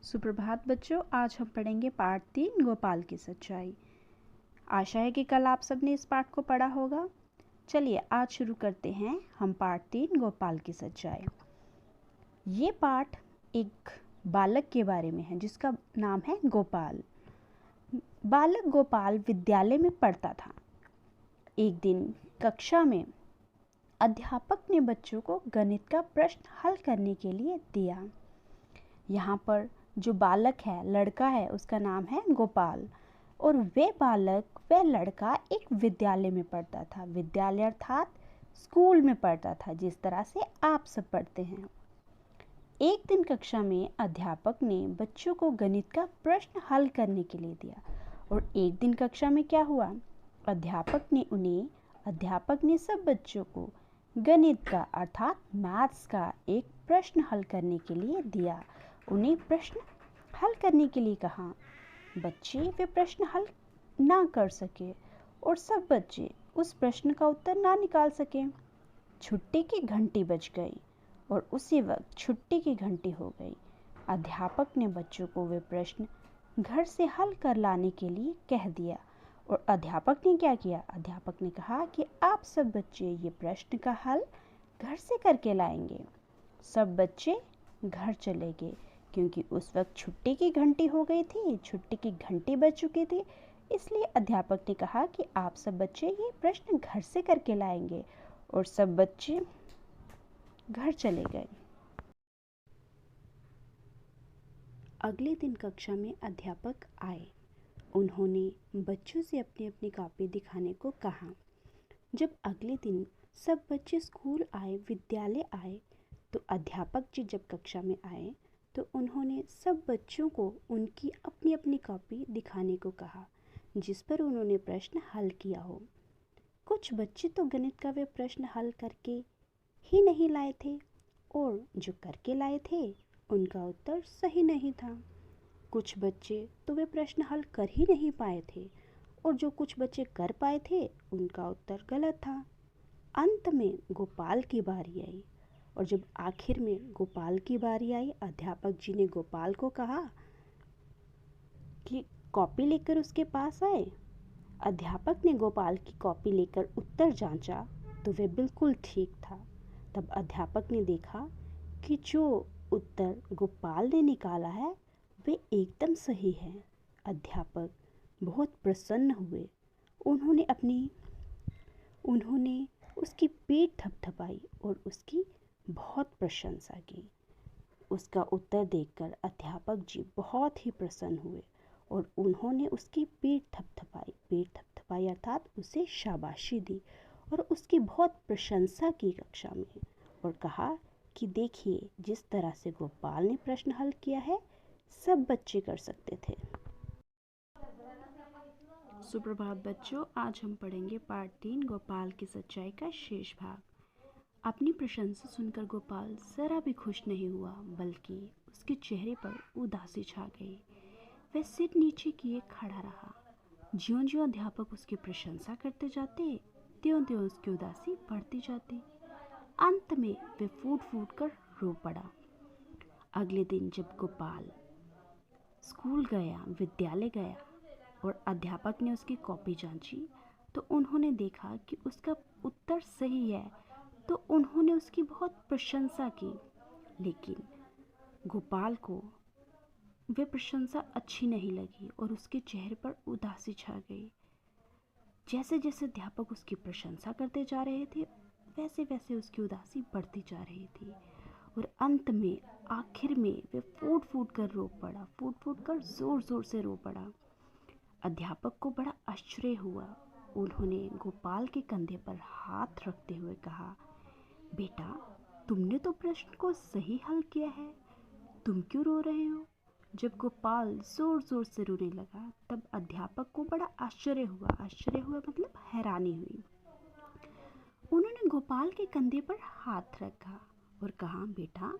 सुप्रभात बच्चों, आज हम पढ़ेंगे पाठ 3 गोपाल की सच्चाई। आशा है कि कल आप सबने इस पाठ को पढ़ा होगा। चलिए आज शुरू करते हैं हम पाठ 3 गोपाल की सच्चाई। ये पाठ एक बालक के बारे में है जिसका नाम है गोपाल। बालक गोपाल विद्यालय में पढ़ता था। एक दिन कक्षा में अध्यापक ने बच्चों को गणित का प्रश्न हल करने के लिए दिया। यहाँ पर जो बालक है, लड़का है, उसका नाम है गोपाल और वह लड़का एक विद्यालय में पढ़ता था। विद्यालय अर्थात स्कूल में पढ़ता था, जिस तरह से आप सब पढ़ते हैं। एक दिन कक्षा में अध्यापक ने बच्चों को गणित का प्रश्न हल करने के लिए दिया और एक दिन कक्षा में क्या हुआ, अध्यापक ने सब बच्चों को गणित का अर्थात मैथ्स का एक प्रश्न हल करने के लिए दिया। उन्हें प्रश्न हल करने के लिए कहा। बच्चे वे प्रश्न हल ना कर सके और सब बच्चे उस प्रश्न का उत्तर ना निकाल सके। छुट्टी की घंटी बज गई और उसी वक्त छुट्टी की घंटी हो गई। अध्यापक ने बच्चों को वे प्रश्न घर से हल कर लाने के लिए कह दिया और अध्यापक ने क्या किया, अध्यापक ने कहा कि आप सब बच्चे ये प्रश्न का हल घर से करके लाएंगे। सब बच्चे घर चले गए क्योंकि उस वक्त छुट्टी की घंटी हो गई थी, छुट्टी की घंटी बज चुकी थी। इसलिए अध्यापक ने कहा कि आप सब बच्चे ये प्रश्न घर से करके लाएंगे और सब बच्चे घर चले गए। अगले दिन कक्षा में अध्यापक आए। उन्होंने बच्चों से अपनी अपनी कॉपी दिखाने को कहा। जब अगले दिन सब बच्चे स्कूल आए, विद्यालय आए, तो अध्यापक जी जब कक्षा में आए तो उन्होंने सब बच्चों को उनकी अपनी अपनी कॉपी दिखाने को कहा जिस पर उन्होंने प्रश्न हल किया हो। कुछ बच्चे तो गणित का वे प्रश्न हल करके ही नहीं लाए थे और जो करके लाए थे उनका उत्तर सही नहीं था। कुछ बच्चे तो वे प्रश्न हल कर ही नहीं पाए थे और जो कुछ बच्चे कर पाए थे उनका उत्तर गलत था। अंत में गोपाल की बारी आई और जब आखिर में गोपाल की बारी आई, अध्यापक जी ने गोपाल को कहा कि कॉपी लेकर उसके पास आए। अध्यापक ने गोपाल की कॉपी लेकर उत्तर जांचा तो वह बिल्कुल ठीक था। तब अध्यापक ने देखा कि जो उत्तर गोपाल ने निकाला है वे एकदम सही है। अध्यापक बहुत प्रसन्न हुए। उन्होंने उसकी पीठ थपथपाई और उसकी बहुत प्रशंसा की। उसका उत्तर देखकर अध्यापक जी बहुत ही प्रसन्न हुए और उन्होंने उसकी पीठ थपथपाई अर्थात उसे शाबाशी दी और उसकी बहुत प्रशंसा की कक्षा में और कहा कि देखिए, जिस तरह से गोपाल ने प्रश्न हल किया है सब बच्चे कर सकते थे। सुप्रभात बच्चों, आज हम पढ़ेंगे पाठ 3 गोपाल की सच्चाई का शेष भाग। अपनी प्रशंसा सुनकर गोपाल जरा भी खुश नहीं हुआ, बल्कि उसके चेहरे पर उदासी छा गई। वह सिर नीचे किए खड़ा रहा। ज्यों-ज्यों अध्यापक उसकी प्रशंसा करते जाते, त्यों-त्यों उसकी उदासी बढ़ती जाती। अंत में वह फूट-फूट कर रो पड़ा। अगले दिन जब गोपाल स्कूल गया, विद्यालय गया और अध्यापक ने उसकी कॉपी जांची तो उन्होंने देखा कि उसका उत्तर सही है, तो उन्होंने उसकी बहुत प्रशंसा की। लेकिन गोपाल को वे प्रशंसा अच्छी नहीं लगी और उसके चेहरे पर उदासी छा गई। जैसे जैसे अध्यापक उसकी प्रशंसा करते जा रहे थे वैसे वैसे उसकी उदासी बढ़ती जा रही थी और अंत में आखिर में वे फूट फूट कर जोर जोर से रो पड़ा। अध्यापक को बड़ा आश्चर्य हुआ। उन्होंने गोपाल के कंधे पर हाथ रखते हुए कहा, बेटा, तुमने तो प्रश्न को सही हल किया है, तुम क्यों रो रहे हो? जब गोपाल जोर जोर से रोने लगा तब अध्यापक को बड़ा आश्चर्य हुआ मतलब हैरानी हुई। उन्होंने गोपाल के कंधे पर हाथ रखा और कहा, बेटा,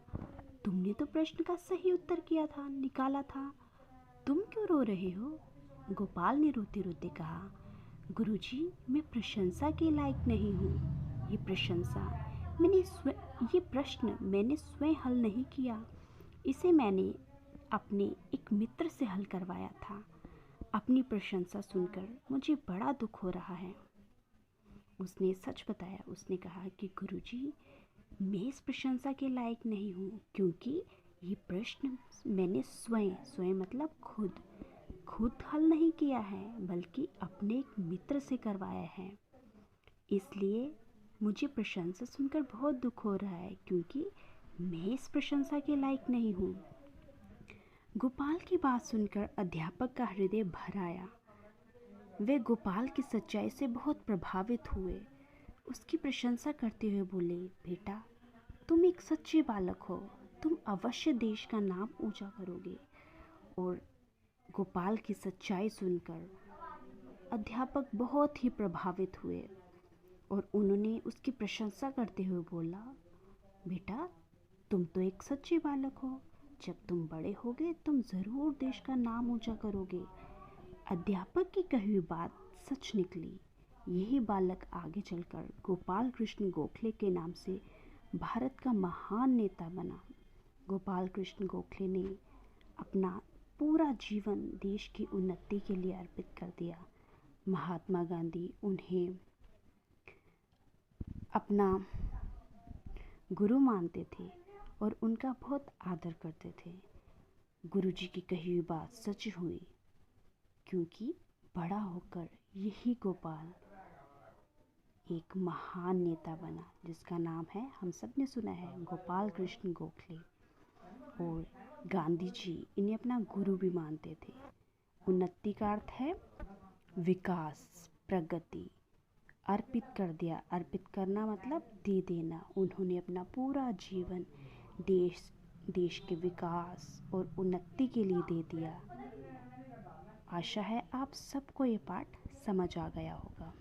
तुमने तो प्रश्न का सही उत्तर किया था, निकाला था, तुम क्यों रो रहे हो? गोपाल ने रोते रोते कहा, गुरुजी, मैं प्रशंसा के लायक नहीं हूँ। ये प्रश्न मैंने स्वयं हल नहीं किया। इसे मैंने अपने एक मित्र से हल करवाया था। अपनी प्रशंसा सुनकर मुझे बड़ा दुख हो रहा है। उसने सच बताया। उसने कहा कि गुरुजी, मैं इस प्रशंसा के लायक नहीं हूँ, क्योंकि ये प्रश्न मैंने स्वयं मतलब खुद हल नहीं किया है, बल्कि अपने एक मित्र से करवाया है। इसलिए मुझे प्रशंसा सुनकर बहुत दुख हो रहा है, क्योंकि मैं इस प्रशंसा के लायक नहीं हूँ। गोपाल की बात सुनकर अध्यापक का हृदय भर आया। वे गोपाल की सच्चाई से बहुत प्रभावित हुए। उसकी प्रशंसा करते हुए बोले, बेटा, तुम एक सच्चे बालक हो, तुम अवश्य देश का नाम ऊंचा करोगे। और गोपाल की सच्चाई सुनकर अध्यापक बहुत ही प्रभावित हुए और उन्होंने उसकी प्रशंसा करते हुए बोला, बेटा, तुम तो एक सच्चे बालक हो, जब तुम बड़े होगे तुम ज़रूर देश का नाम ऊंचा करोगे। अध्यापक की कही हुई बात सच निकली। यही बालक आगे चलकर गोपाल कृष्ण गोखले के नाम से भारत का महान नेता बना। गोपाल कृष्ण गोखले ने अपना पूरा जीवन देश की उन्नति के लिए अर्पित कर दिया। महात्मा गांधी उन्हें अपना गुरु मानते थे और उनका बहुत आदर करते थे। गुरुजी की कही हुई बात सच हुई, क्योंकि बड़ा होकर यही गोपाल एक महान नेता बना, जिसका नाम है, हम सब ने सुना है, गोपाल कृष्ण गोखले। और गांधी जी इन्हें अपना गुरु भी मानते थे। उन्नति का अर्थ है विकास, प्रगति। अर्पित कर दिया, अर्पित करना मतलब दे देना। उन्होंने अपना पूरा जीवन देश के विकास और उन्नति के लिए दे दिया। आशा है आप सबको ये पाठ समझ आ गया होगा।